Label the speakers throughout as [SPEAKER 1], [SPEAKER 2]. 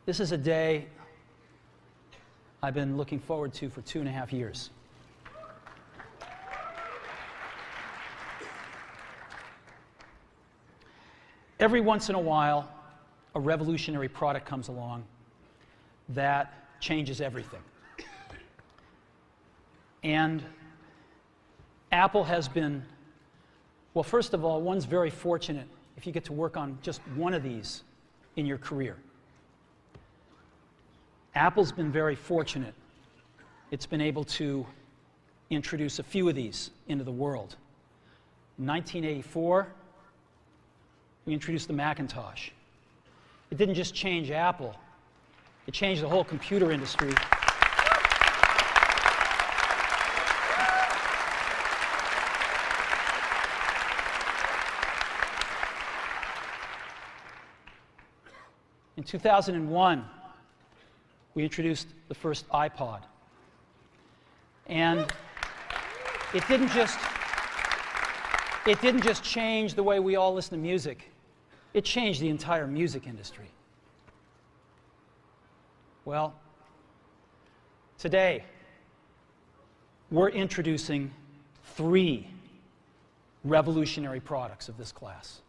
[SPEAKER 1] This is a day I've been looking forward to for 2.5 years. Every once in a while, a revolutionary product comes along that changes everything. And Apple has been, well, first of all, one's very fortunate if you get to work on just one of these in your career. Apple's been very fortunate. It's been able to introduce a few of these into the world. In 1984, we introduced the Macintosh. It didn't just change Apple, it changed the whole computer industry. In 2001, we introduced the first iPod. And it didn't just change the way we all listen to music. It changed the entire music industry. Well, today, we're introducing 3 revolutionary products of this class.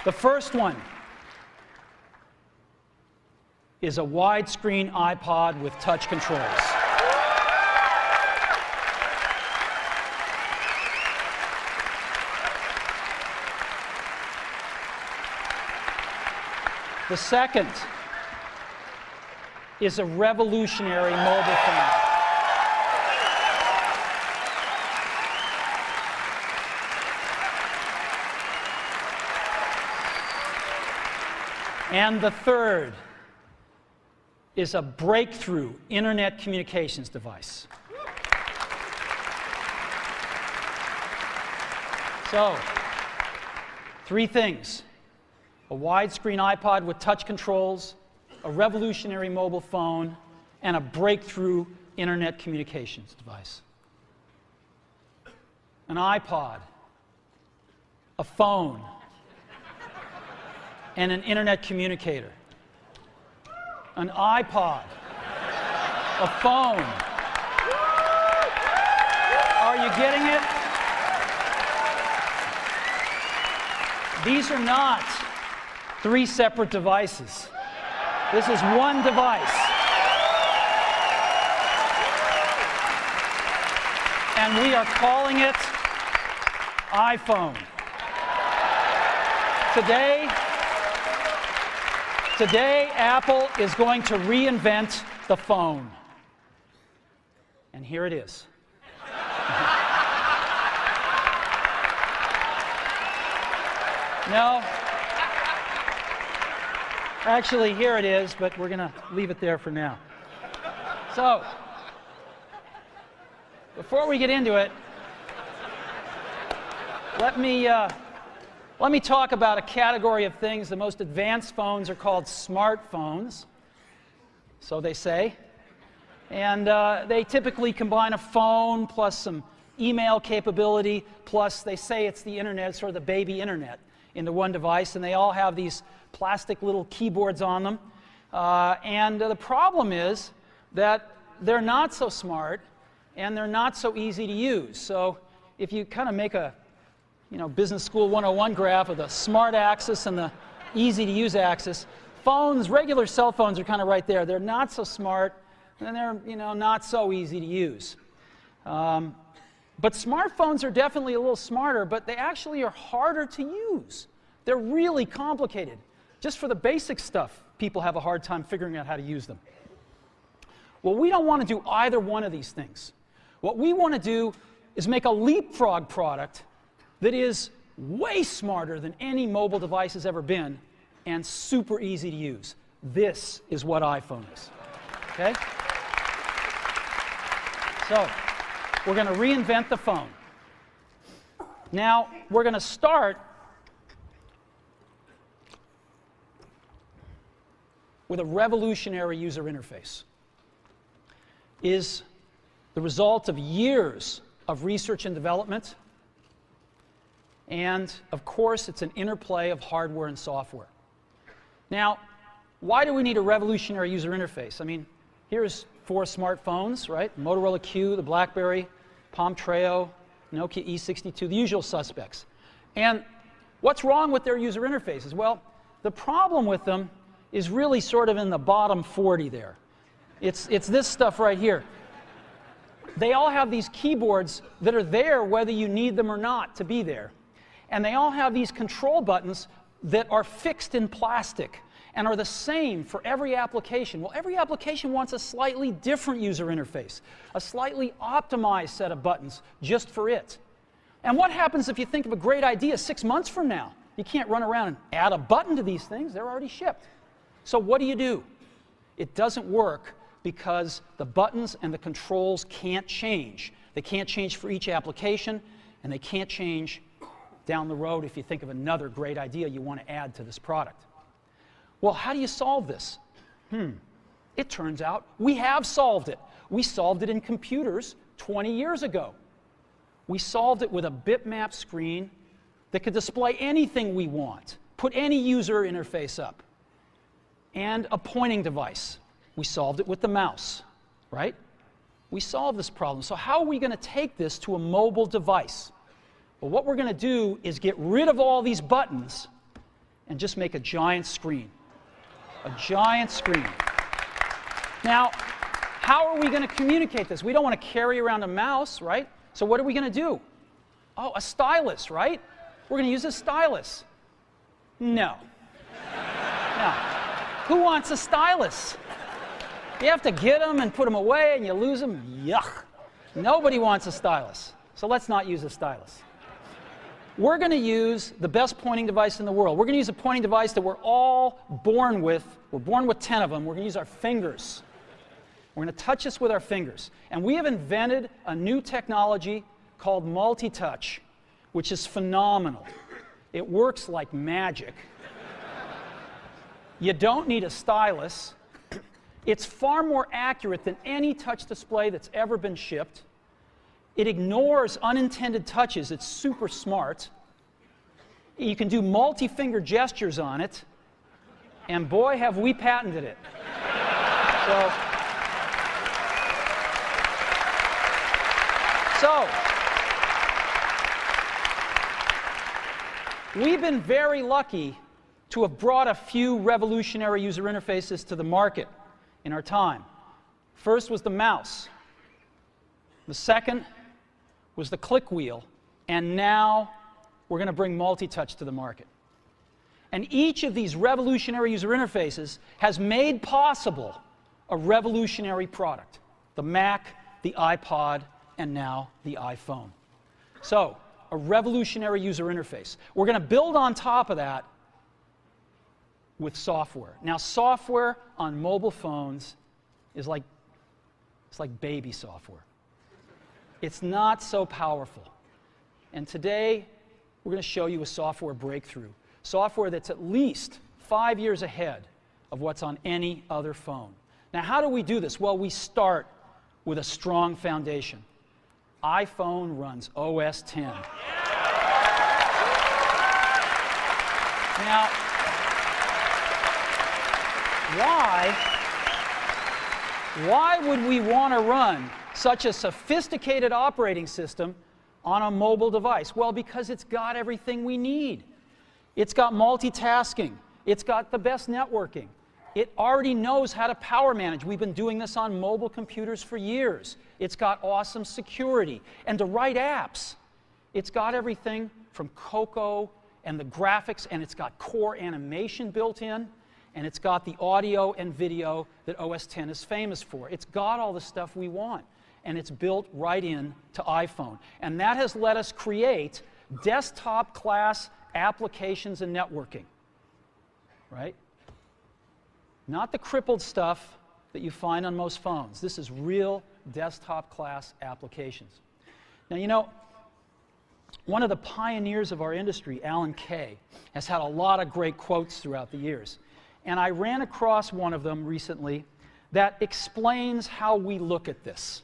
[SPEAKER 1] The first one is a widescreen iPod with touch controls. The second is a revolutionary mobile phone. And the third is a breakthrough internet communications device. So, 3 things: a widescreen iPod with touch controls, a revolutionary mobile phone, and a breakthrough internet communications device. An iPod, a phone, and an internet communicator. An iPod, a phone. Are you getting it? These are not 3 separate devices. This is one device. And we are calling it iPhone. Today, Apple is going to reinvent the phone. And here it is. No. Actually, here it is, but we're going to leave it there for now. So, before we get into it, let me talk about a category of things. The most advanced phones are called smartphones, so they say. And they typically combine a phone plus some email capability, plus they say it's the internet, sort of the baby internet, into one device, and they all have these plastic little keyboards on them. And the problem is that they're not so smart, and they're not so easy to use. So if you kind of make a Business School 101 graph of the smart axis and the easy-to-use axis, phones, regular cell phones are kind of right there. They're not so smart, and they're not so easy to use. But smartphones are definitely a little smarter, but they actually are harder to use. They're really complicated. Just for the basic stuff, people have a hard time figuring out how to use them. Well, we don't want to do either one of these things. What we want to do is make a leapfrog product that is way smarter than any mobile device has ever been and super easy to use. This is what iPhone is. Okay? So, we're going to reinvent the phone. Now, we're going to start with a revolutionary user interface. Is the result of years of research and development, and of course it's an interplay of hardware and software. Now, why do we need a revolutionary user interface? I mean, here's 4 smartphones, right? Motorola Q, the BlackBerry, Palm Treo, Nokia E62, the usual suspects. And what's wrong with their user interfaces? Well, the problem with them is really sort of in the bottom 40 there. It's this stuff right here. They all have these keyboards that are there whether you need them or not to be there. And they all have these control buttons that are fixed in plastic and are the same for every application. Well, every application wants a slightly different user interface, a slightly optimized set of buttons just for it. And what happens if you think of a great idea 6 months from now? You can't run around and add a button to these things. They're already shipped. So what do? It doesn't work because the buttons and the controls can't change. They can't change for each application, and they can't change down the road if you think of another great idea you want to add to this product. Well, how do you solve this? It turns out we have solved it. We solved it in computers 20 years ago. We solved it with a bitmap screen that could display anything we want, put any user interface up, and a pointing device. We solved it with the mouse, right? We solved this problem. So how are we going to take this to a mobile device? Well, what we're going to do is get rid of all these buttons and just make a giant screen. A giant screen. Now, how are we going to communicate this? We don't want to carry around a mouse, right? So what are we going to do? Oh, a stylus, right? We're going to use a stylus. No. No. Who wants a stylus? You have to get them and put them away and you lose them. Yuck. Nobody wants a stylus. So let's not use a stylus. We're going to use the best pointing device in the world. We're going to use a pointing device that we're all born with. We're born with 10 of them. We're going to use our fingers. We're going to touch this with our fingers. And we have invented a new technology called multi-touch, which is phenomenal. It works like magic. You don't need a stylus. It's far more accurate than any touch display that's ever been shipped. It ignores unintended touches. It's super smart. You can do multi-finger gestures on it. And boy, have we patented it. So, we've been very lucky to have brought a few revolutionary user interfaces to the market in our time. First was the mouse. The second was the click wheel. And now we're going to bring multi-touch to the market. And each of these revolutionary user interfaces has made possible a revolutionary product. The Mac, the iPod, and now the iPhone. So, a revolutionary user interface. We're going to build on top of that with software. Now, software on mobile phones is like baby software. It's not so powerful. And today, we're going to show you a software breakthrough. Software that's at least 5 years ahead of what's on any other phone. Now, how do we do this? Well, we start with a strong foundation. iPhone runs OS X. Now, why would we want to run such a sophisticated operating system on a mobile device? Well, because it's got everything we need. It's got multitasking. It's got the best networking. It already knows how to power manage. We've been doing this on mobile computers for years. It's got awesome security. And to write apps, it's got everything from Cocoa and the graphics, and it's got core animation built in, and it's got the audio and video that OS X is famous for. It's got all the stuff we want, and it's built right in to iPhone. And that has let us create desktop-class applications and networking, right? Not the crippled stuff that you find on most phones. This is real desktop-class applications. Now, you know, one of the pioneers of our industry, Alan Kay, has had a lot of great quotes throughout the years. And I ran across one of them recently that explains how we look at this,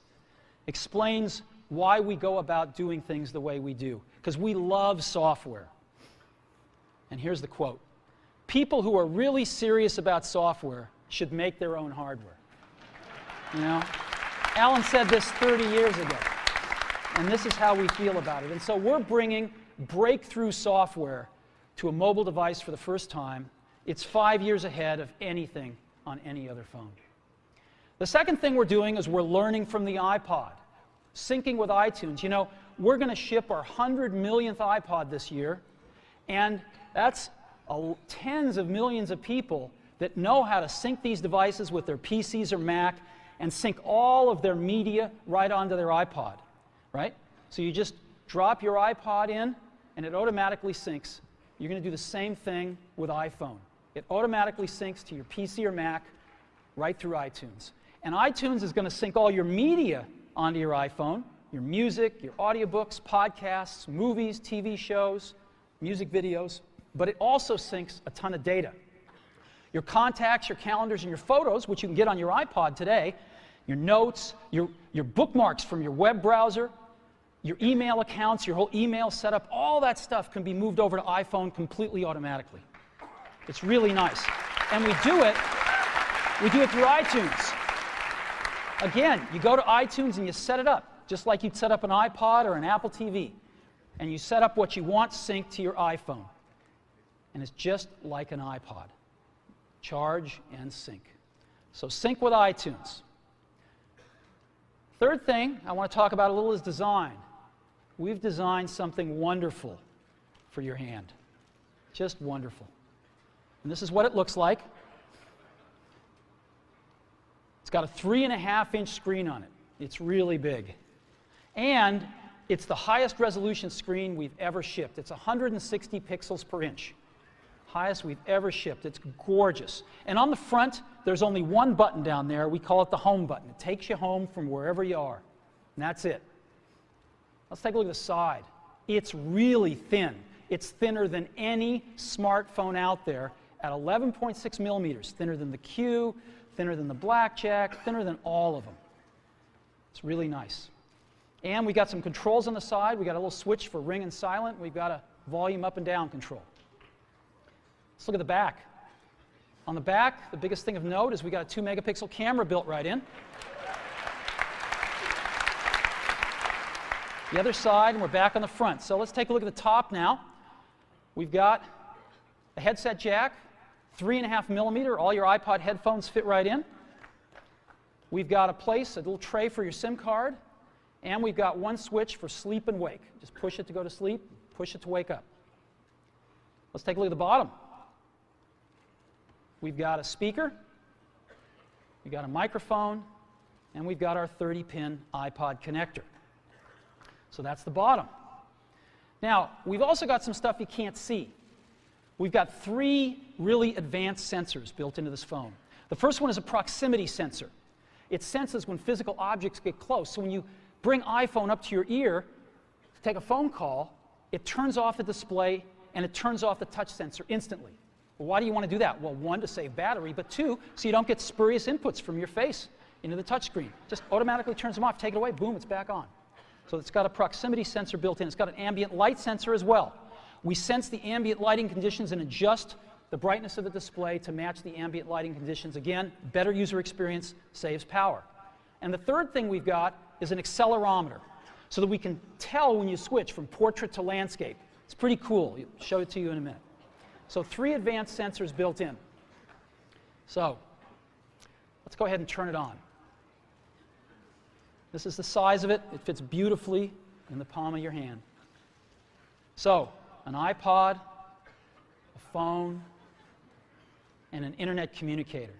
[SPEAKER 1] explains why we go about doing things the way we do, because we love software. And here's the quote. people who are really serious about software should make their own hardware. You know? Alan said this 30 years ago, and this is how we feel about it. And so we're bringing breakthrough software to a mobile device for the first time. It's 5 years ahead of anything on any other phone. The second thing we're doing is we're learning from the iPod, syncing with iTunes. You know, we're going to ship our 100 millionth iPod this year, and that's tens of millions of people that know how to sync these devices with their PCs or Mac and sync all of their media right onto their iPod, right? So you just drop your iPod in, and it automatically syncs. You're going to do the same thing with iPhone. It automatically syncs to your PC or Mac right through iTunes. And iTunes is going to sync all your media onto your iPhone, your music, your audiobooks, podcasts, movies, TV shows, music videos, but it also syncs a ton of data. Your contacts, your calendars, and your photos, which you can get on your iPod today, your notes, your bookmarks from your web browser, your email accounts, your whole email setup, all that stuff can be moved over to iPhone completely automatically. It's really nice. And we do it through iTunes. Again, you go to iTunes and you set it up, just like you'd set up an iPod or an Apple TV. And you set up what you want synced to your iPhone. And it's just like an iPod. Charge and sync. So sync with iTunes. Third thing I want to talk about a little is design. We've designed something wonderful for your hand. Just wonderful. And this is what it looks like. It's got a 3.5-inch screen on it. It's really big. And it's the highest resolution screen we've ever shipped. It's 160 pixels per inch. Highest we've ever shipped. It's gorgeous. And on the front, there's only one button down there. We call it the home button. It takes you home from wherever you are. And that's it. Let's take a look at the side. It's really thin. It's thinner than any smartphone out there at 11.6 millimeters. Thinner than the Q, thinner than the Blackjack, thinner than all of them. It's really nice. And we got some controls on the side. We got a little switch for ring and silent. We've got a volume up and down control. Let's look at the back. On the back, the biggest thing of note is we got a 2-megapixel camera built right in. The other side, and we're back on the front. So let's take a look at the top now. We've got a headset jack, 3.5 millimeter. All your iPod headphones fit right in. We've got a little tray for your SIM card. And we've got one switch for sleep and wake. Just push it to go to sleep, push it to wake up. Let's take a look at the bottom. We've got a speaker, we've got a microphone, and we've got our 30-pin iPod connector. So that's the bottom. Now, we've also got some stuff you can't see. We've got 3 really advanced sensors built into this phone. The first one is a proximity sensor. It senses when physical objects get close. So when you bring iPhone up to your ear to take a phone call, it turns off the display and it turns off the touch sensor instantly. Well, why do you want to do that? Well, 1, to save battery, but 2, so you don't get spurious inputs from your face into the touch screen. Just automatically turns them off, take it away, boom, it's back on. So it's got a proximity sensor built in. It's got an ambient light sensor as well. We sense the ambient lighting conditions and adjust the brightness of the display to match the ambient lighting conditions. Again, better user experience, saves power. And the third thing we've got is an accelerometer, so that we can tell when you switch from portrait to landscape. It's pretty cool. I'll show it to you in a minute. So 3 advanced sensors built in. So let's go ahead and turn it on. This is the size of it. It fits beautifully in the palm of your hand. So an iPod, a phone, and an internet communicator.